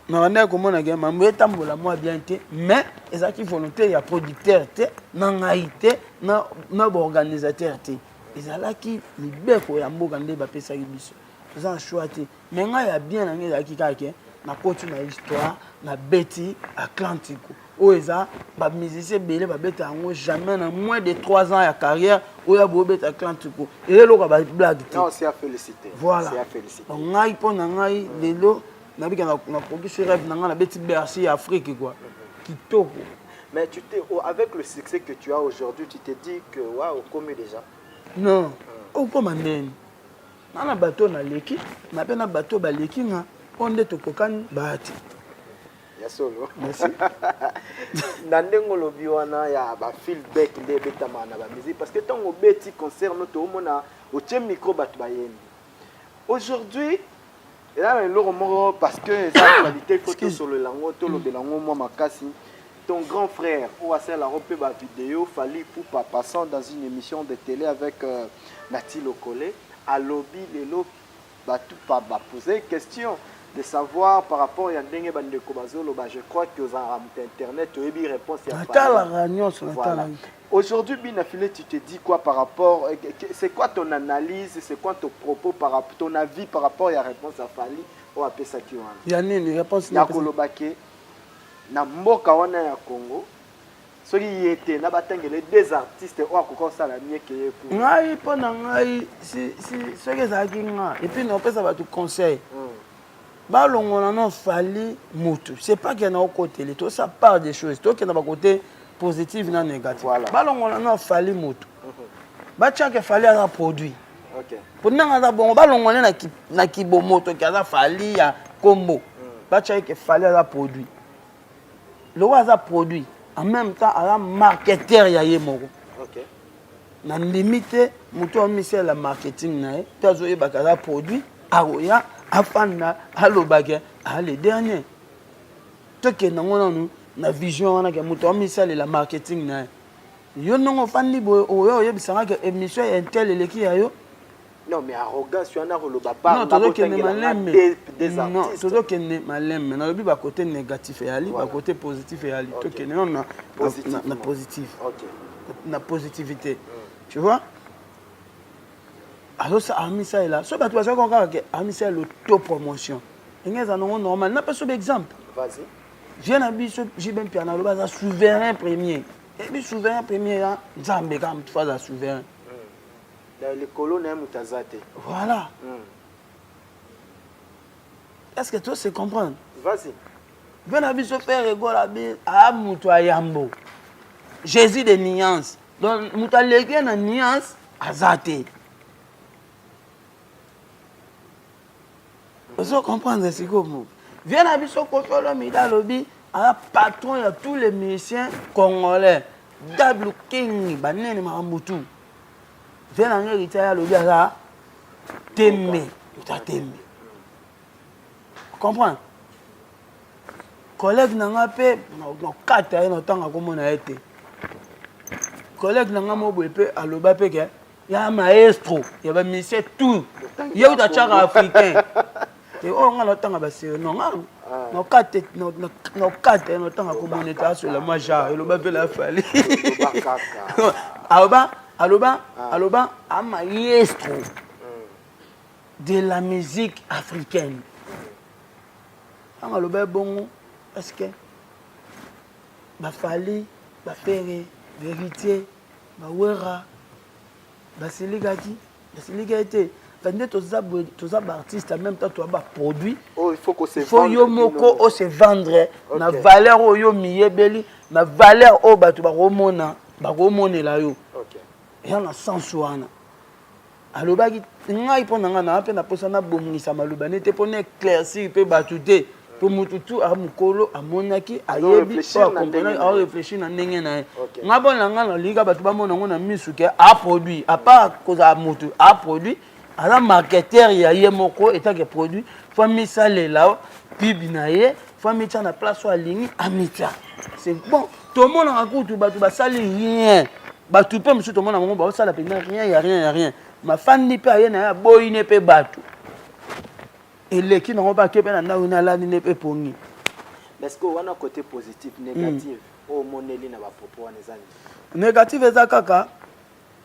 nous avons comment on a gagné, mais les actifs volontaires, il y a producteurs, il y a organisateur. Les là qui libèrent pour y avoir des papiers ils ont choisi. Mais il y a bien qui na continue na histoire na beti Atlantico oeza ba musicien belé ba beta ngo jamais na moins de 3 ans ya carrière oya bo beta Atlantico et lelo ba blague non c'est à féliciter voilà c'est à féliciter ngai pona ngai lelo na bika na production rêve na na beti Bercy Afrique quoi kitoko. Mais tu t'es avec le succès que tu as aujourd'hui tu t'es dit que waouh comme déjà non au commandeni na bateau na leki na pena bateau ba leki nga onde tokokani bahati ya solo. Merci. Nandengo lobi wana ya ba feedback nde betama na ba musique parce que tant au beti concert noto mona au tiem micro bat bayeni. Aujourd'hui là le moro parce que ça qualité photo sur le lango to lo belango moi makasi ton grand frère ou à la robe ba vidéo fallait pour passant dans une émission de télé avec Nati Lokole à lobby lelo ba tout pas poser question de savoir par rapport à Ndenge Bandeko Bazolo, je crois que aux internet, tu as eu réponse voilà. Aujourd'hui, Binafile, tu te dis quoi par rapport, c'est quoi ton analyse, c'est quoi ton propos, ton avis par rapport à la réponse à Fali ou à Pesakiwan? Il y a une réponse. Ya Kolobake, na mboka wana ya Congo, ceux qui étaient, na batangele des artistes ou à quoi ça la mieux que pour. Ngai pendant ngai si ceux qui ça qui nga et puis on peut ça va tout conseil. Balongona non fali mutu. C'est pas qu'il y en a au côté, tout ça part des choses. Toi qui n'a pas côté positif na négatif. Voilà. Balongona non fali mutu. Ba tchaka fali à produit. OK. Pour nanga bon balongona na kibo moto qui a fali ya combo. Ba tchaka fali à produit. Le waza produit en même temps à la marketeur ya yemoko. OK. Na limite mutu a mis la marketing na tazo e bakala produit aroya afana alobake les derniers toke nango na vision wana ke muto amisali la marketing na yo nongo fandi bo oyo yebisanga ke émission intel eleki yayo non mais arrogance yana roloba pas non todo ke ne malemme des artistes non todo ke ne malemme na lobi ba côté négatif et ali ba côté positif et ali toke non na positif OK na positivité tu vois. Alors ça a mis ça là. Ce bateau ça qu'on a mis ça l'auto-promotion. Et nous avons normal. N'a pas ce exemple. Vas-y. Viens à biso j'ai bien piano le bas souverain premier. Et puis souverain premier là, Nzambe comme tu fais souverain. Dans les colonnes mutazate. Voilà. Est-ce que toi c'est comprendre? Vas-y. Viens à biso faire rigole à muto yambo. Jésus de nuances. Donc muto légué na nuance azate. Vous comprenez ce que vous viens à Bisso Kofolo Mida Lobby, un patron de tous les musiciens congolais. Double King, Banen Marambutu. Viens à l'héritage à Lobby à Témé. Tu as Témé. Comprends? Collègue n'a pas nos 4 ans, autant comme on a été. Collègue n'a pas à l'Obapé, il y a un maestro, il y a un musicien tout. Il y a un char africain. Et on a le temps à passer. Non, nos quatre no temps à communiquer sur la maja. Et le bébé l'a fallu. Aloba, un maestro de la musique africaine. On a le bébé bon parce que ma fali, ma ferré, vérité, ma wera, ma siligati, tous les artistes en même temps tu as produit. Oh, il faut qu'on se vende. Il faut se vendre. Na valeur au yo miyebeli, na valeur au batu ba romona la yo. OK. Et on a sens wana. Alobaki ngai ponanga na pe na posana bomngisa maloba nete pona éclaircir pe batu te. Pour mututu a mukolo a monaki a yebi pas comprendre a réfléchir na ndenge na. Ngabo nanga na liga batu ba mona ngona misuke a produit à part cause a mutu a produit. Alors marketeur ya yemoko étant que produit faut mettre ça là pub naie faut mettre na place sur ligne amita c'est bon tout le monde a goût tout ba sali rien ba tout peut monsieur tout le monde ba ça la peine rien y a rien ma fan ni pe ya na boy ne pe batu et les qui n'ont pas que na na la ni pe pongi est-ce que on a côté positif négatif au moneli na ba propos na zani négatif eza kaka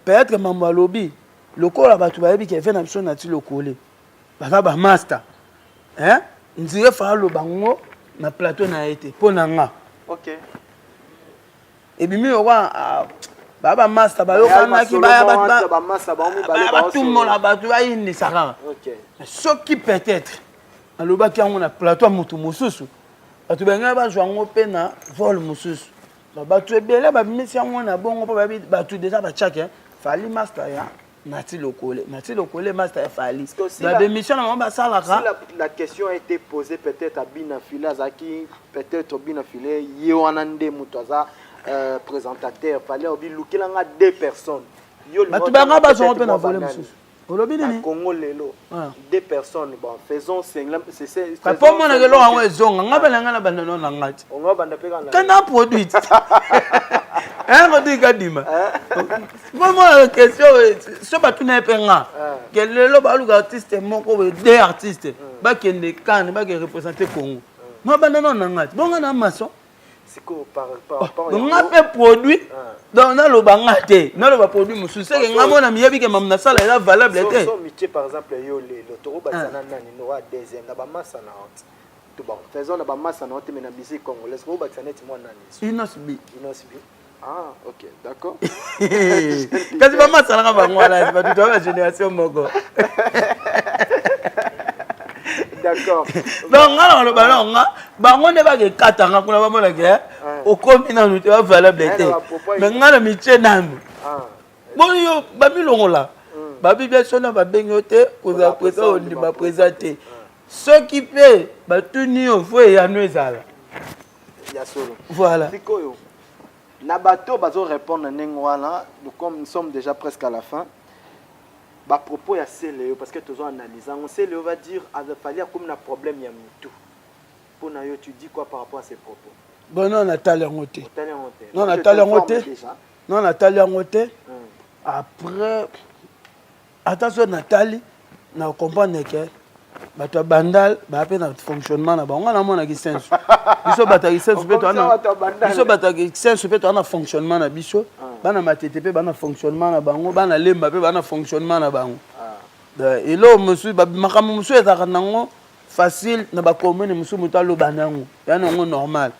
peut-être mambo lobby le corps là tu vas bien fait na biso na ti lokole baza ba master hein nzire fa lo bango na plateau na été pona nga OK et bimi wa baba master ba yo kana ki ba master ba mi ba tout le monde là ba tu va indi saka OK ce qui peut-être aloba ki ngo na plateau mutu mususu batu benga ba jwa ngo pe na vol mususu ba tu ebele ba bimi si ngo na bongo pa ba tu déjà ba check hein fali master ya Nati Lokole master fali Si la démission na mamba sala si la question a été posée peut-être à Bina Fila Zaki, peut-être Bina Fila Yoanande Mutaza présentateur fallait obi lukilanga 2 personnes. Yo ba tubanga ba so pe na voler mususu. Olobi nini? Congo lelo. 2 personnes bon faisons c'est pas pour moi na ke lo ngwe zonga ngabela ngana banda no na ngati. On va banda pe kana. Kana produit. On dit kadima. Vraiment la question ce pas tout n'est pas nga. Que lelo ba lu artiste moko we 2 artistes ba kende kan ba ke représenter Congo. Moi banda no na ngati. Bonga na maçon. C'est quoi par rapport on a fait produit donc na lo bangate na lo ba produit mususu c'est que ngamo na miyebi ke mamna sala ela valable était son métier par exemple yo le toro basana nani no wa deuxième na ba massa na honte tout bon faisons na ba massa na honte mais na musique congolaise ko basana ti moi nani Inosbi ah ok d'accord kasi ba massa na ba ngwana ba tout la génération moko d'accord donc ngala lo balonga bango ne ba ke katanga kuna ba mona ke o komi na nuté va valable était mais ngala miche nanu bon yo ba milongola ba bibia sona ba bengote ko za presa o ndi ba présenter ce qui peut ba tuni yo fo ya no ezala ya solo voilà sikoyo na bato bazo répondre nengwana comme nous sommes déjà presque à la fin. Bah propos ya Céléo parce que tu as analysé on Céléo va dire il fallait comme un problème il y a tout pour na yo tu dis quoi par rapport à ces propos bon non Nathalie Ngote non Nathalie Ngote après attention Nathalie na comprendre que bato bandal ba pe na fonctionnement na bango na mona ki sensu biso bataki sensu pe to na biso bataki sensu pe to na fonctionnement na biso bana matete pe bana fonctionnement na bango bana lemba pe bana fonctionnement na bango et là monsieur ba makamu monsieur ezaka nango facile na ba commune monsieur mutalo banango ya nango normal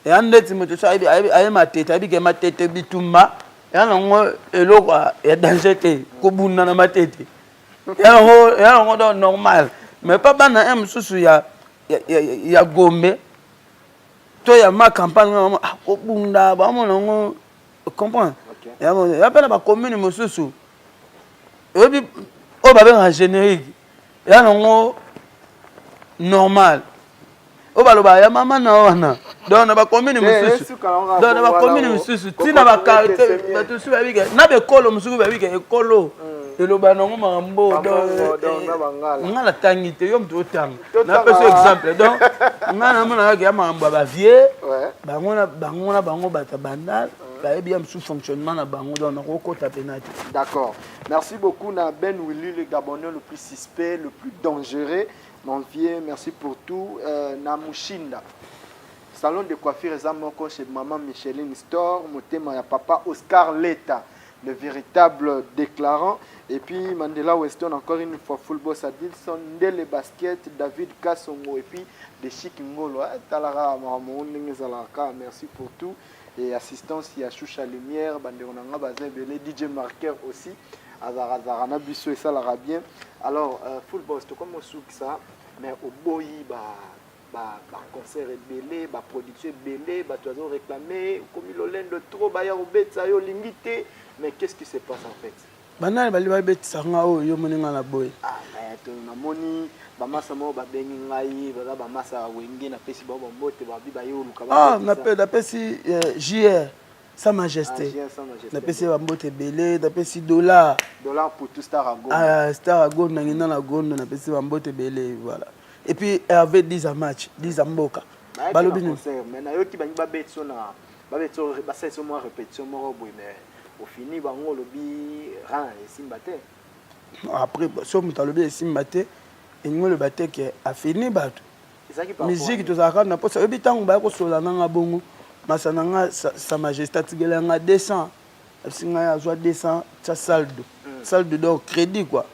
et andeti moto so ayi matete abi ke matete bitumba ya nango eloko ya danger te ko bunna na matete ya nango do normal mais pas bana un mususu ya Gombe to ya ma campagne ko bunda ba mo nango comprendre ya pena ba commune mususu obi o ba ben générique ya nango normal o ba lo ba ya mama na wana donc na ba commune mususu donc na ba commune mususu tina ba carte ba tout suba bige na be kolo mususu ba bige ekolo eloba nango mambo ngala tangite yo mtu otanga na peso exemple donc ngana mona ya mambo ba vieux bango bata bandal ba bien sous fonctionnement na bango donc na kokota penati. D'accord, merci beaucoup na Ben Willy le Gabonais le plus suspect le plus dangereux mon vieux merci pour tout na Mushinda salon de coiffure ezamoko chez maman Micheline Store motema ya papa Oscar Leta le véritable déclarant. Et puis Mandela Weston, encore une fois, full boss à Dilson, Ndele Basket, David Kassongo, et puis de Chic Ngolo, Talara, merci pour tout. Et assistance, il y a Choucha Lumière, Banderonanga Bazebele, DJ Marker aussi, Azarana Bisso et ça l'ara bien. Alors, full boss, tu comme ça, mais au boy, concert belé, production belé, tu as réclamé, comme il a de trop, Baya Obet, ça y est limité. Mais qu'est-ce qui se passe en fait? Banal bali ba betisa nga o yo moninga na boy. To na moni ba masa mo ba bengi ngai ba masa wenge na pesi ba mbote ba bi ba yo luka ba. Na pesi JR Sa Majesté. Na pesi ba mbote belé, na pesi dollar pour tout Star Ago. Star Ago na ngina na gondo na pesi ba mbote belé voilà. Et puis avait 10 à match, 10 à mboka. Balobi ni. Mais na yo ki bangi ba betso na ba betso ba seso mo répétition mo boy mais au fini bango lobi ran simbate après so mutalobi simbate engo le bate ke a fini bato musique to zaka na posa obi tango ba ko sola nga bongo masana nga Sa Majesté tigela nga 200 singa ya zwa 200 ça saldo donc crédit quoi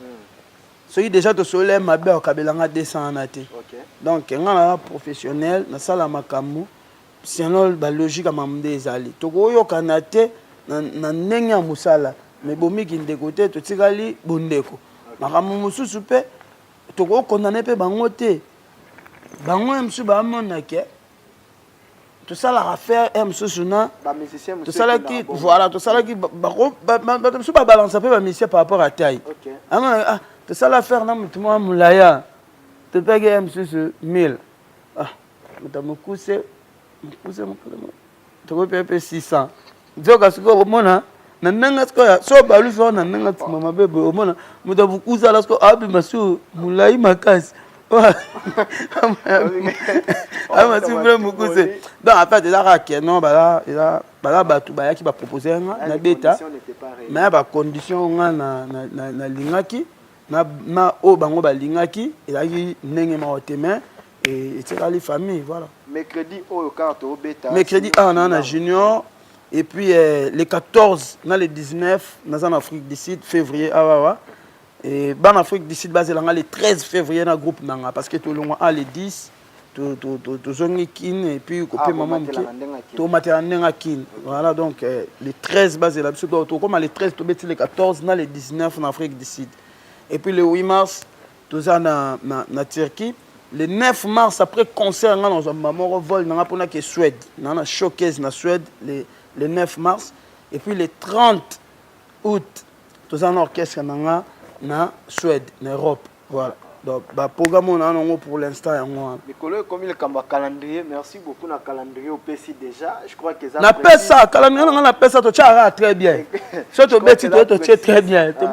soki déjà to solé mabe o kabela nga 200 na te donc nga na professionnel na sala makambo sinon ba logique amamde ezali to ko yo kanate na ndenge ya musala mais bomiki ndeko te totikali bondeko makambo mosusu mpe tokokondane mpe bango te bango ya mosusu bamona ke tout ça la affaire M na Ba musicien tout ça là qui voilà tout ça là qui ba balance un peu ba musicien par rapport à taille. OK. Ah tout ça l'affaire na mutu mo mulaya. Tu paye M 1000. Ah, mutamukuse tu paye 600. Nzoka siko mona na nanga siko so balu so na nanga mama bebe mona mutabukuza la siko abi masu mulai makasi. Ah, mais si vous voulez me couper. Donc, en fait, il a non, bah là, tu vas qui va proposer un bêta. Mais il y a condition na lingaki, na o bango ba lingaki, il a dit n'engagez pas tes mains et c'est la famille, voilà. Mercredi au carte au bêta. Mercredi on a junior et puis les 14, on a les 19, on a en Afrique du Sud, février, et en Afrique du Sud, le 13 février, dans le groupe Nanga, parce que tout le monde a les 10, tout et puis copier maman tout matériel kin. Voilà, donc les 13 basés là, comme les 13, les 14, les 19 en Afrique du Sud. Et puis le 8 mars, tout ça na Turquie. Le 9 mars, après concert, dans un maman vol, on a pour la Suède, on a showcase na Suède, le 9 mars. Et puis le 30 août, tout ça en orchestre na Suède, en Europe. Voilà. Donc, le programme on a pour l'instant. Nicolas, comme il y a un calendrier, merci beaucoup pour le calendrier au PC déjà. Je crois que ça. On appelle ça, calendrier, on appelle ça, tu as très bien. Si tu es tu es très bien. Tu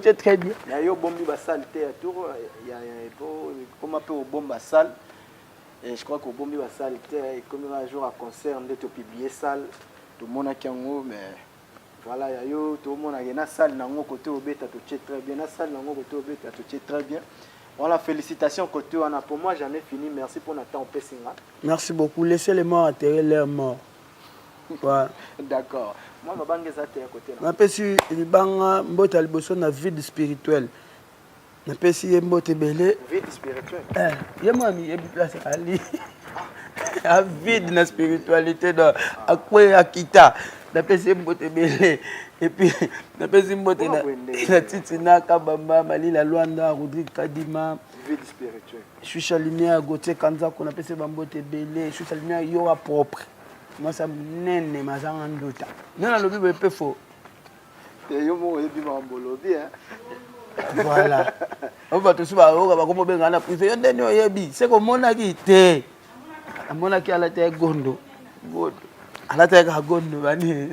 es très bien. Il y a eu bombi basal théâtre, il y a comme appelle au bomba salle. Et je crois qu'au bombi basal comme il y a un jour à concert, on est publié salle, tout le monde a kiango, mais voilà, il y a eu tout le monde a une salle dans le côté au bêta, tu es très bien, la salle dans le côté au bêta, tu es très bien. Voilà, félicitations côté on a pour moi j'en ai fini, merci pour notre temps au Pessinga. Merci beaucoup, laissez les morts atterrir leurs morts. Voilà. D'accord. Moi ma banque est à côté là. Na pesi libanga mbota liboso na vide spirituelle. Na pesi mbote belé Vide spirituelle. Yemo ami yebi place ali. A vide na spiritualité dans akwe akita. Na pesi mbote belé. Et puis na pesi mbote na titina kabamba malila Luanda Rodrigue Kadima. Vide spirituel. Je suis chalumier à Gauthier Kanza qu'on appelle ces bambote belé. Je suis chalumier à Yora propre. Moi ça nene mazanga ndota. Nana lobi be pe fo. Et yo mo yebi mambolobi hein. Voilà. On va tout suba o ba komo benga na privé yo ndeni oyebi. C'est ko mona ki te. Mona ki ala te gondo. Gondo. Ala te ka gondo bani.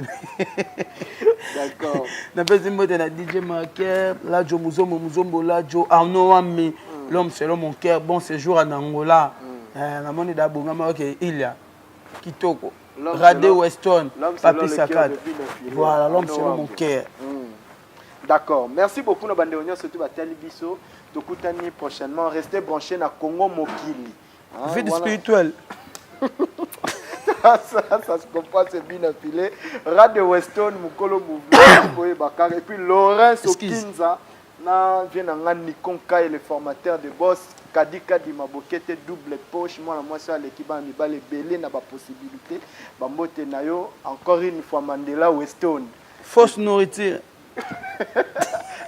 D'accord. Na pesi mbote na DJ Marker, la Jo Muzombo la Jo Arnaud Wami. L'homme selon mon cœur, bon séjour en Angola. Na moni da bonga ma ok Ilia. Kitoko. Radio Weston, Papi Sakad. Voilà, l'homme selon mon cœur. D'accord. Merci beaucoup, nos bandéoniens, surtout Batali Bisso. Tokutani prochainement. Restez branchés dans Congo Mokili. Vide spirituel. Ça se comprend, c'est bien affilé. Radio Weston, Mukolo Mouvement, et puis Laurence Okinza. Na vient en Nikon Kai, le formateur de Boss. Kadika di mabokete double poche moi ça l'équipe a mis les belé n'a pas possibilité bambote nayo encore une fois Mandela Weston fausse nourriture.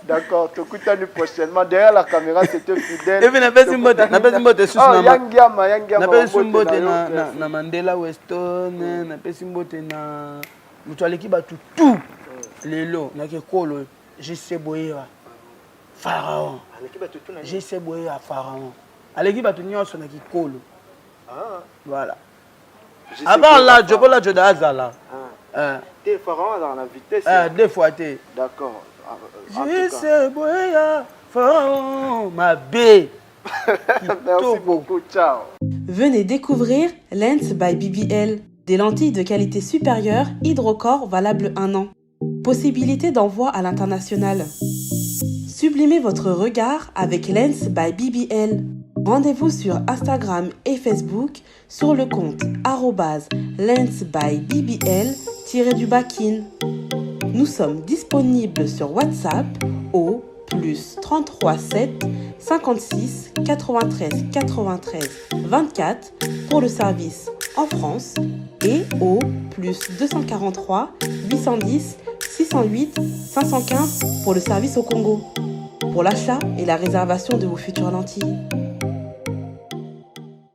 D'accord, tokutani prochainement derrière la caméra c'était fidèle et puis na pesi mbote sous na yangiama na pesi mbote na Mandela Weston na pesi mbote na mutu aleki batu tout lelo na ke kolo JC Boyera Pharaon. JC Boyera Pharaon. Aleki batu nyonso na kikolo. Voilà. Avant là, je peux la joda azala. T'es Pharaon dans la vitesse. Deux fois t'es. D'accord. JC Boyera Pharaon, ma bé. Merci beaucoup, ciao. Venez découvrir Lens by BBL, des lentilles de qualité supérieure, hydrocore valable 1 an. Possibilité d'envoi à l'international. Sublimez votre regard avec Lens by BBL. Rendez-vous sur Instagram et Facebook sur le compte @lens_by_bbl_. Nous sommes disponibles sur WhatsApp au +33 7 56 93 93 24 pour le service en France et au +243 810 608 515 pour le service au Congo. Pour l'achat et la réservation de vos futures lentilles.